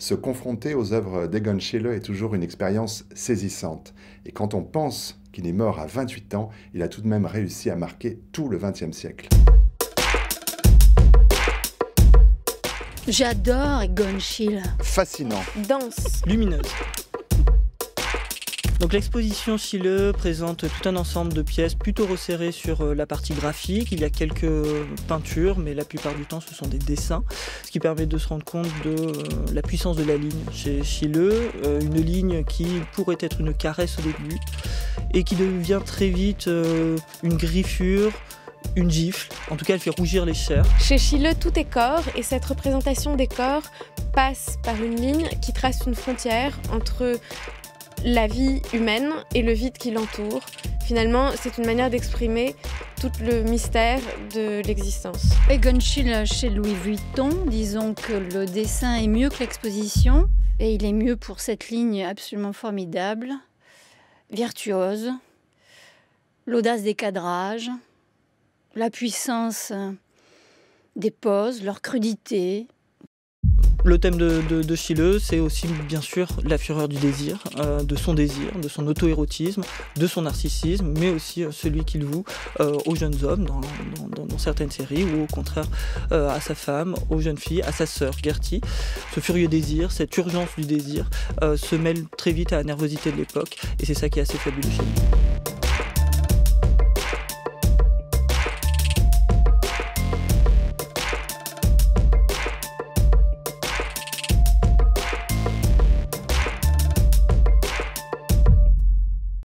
Se confronter aux œuvres d'Egon Schiele est toujours une expérience saisissante. Et quand on pense qu'il est mort à 28 ans, il a tout de même réussi à marquer tout le XXe siècle. J'adore Egon Schiele. Fascinant. Dense. Lumineuse. Donc l'exposition Schiele présente tout un ensemble de pièces plutôt resserrées sur la partie graphique. Il y a quelques peintures, mais la plupart du temps ce sont des dessins, ce qui permet de se rendre compte de la puissance de la ligne chez Schiele, une ligne qui pourrait être une caresse au début et qui devient très vite une griffure, une gifle. En tout cas, elle fait rougir les chairs. Chez Schiele, tout est corps et cette représentation des corps passe par une ligne qui trace une frontière entre la vie humaine et le vide qui l'entoure. Finalement, c'est une manière d'exprimer tout le mystère de l'existence. Egon Schiele chez Louis Vuitton, disons que le dessin est mieux que l'exposition. Et il est mieux pour cette ligne absolument formidable, virtuose, l'audace des cadrages, la puissance des poses, leur crudité. Le thème de Schiele, c'est aussi bien sûr la fureur du désir, de son auto-érotisme, de son narcissisme, mais aussi celui qu'il voue aux jeunes hommes dans certaines séries, ou au contraire à sa femme, aux jeunes filles, à sa sœur Gertie. Ce furieux désir, cette urgence du désir se mêle très vite à la nervosité de l'époque, et c'est ça qui est assez fabuleux chez lui.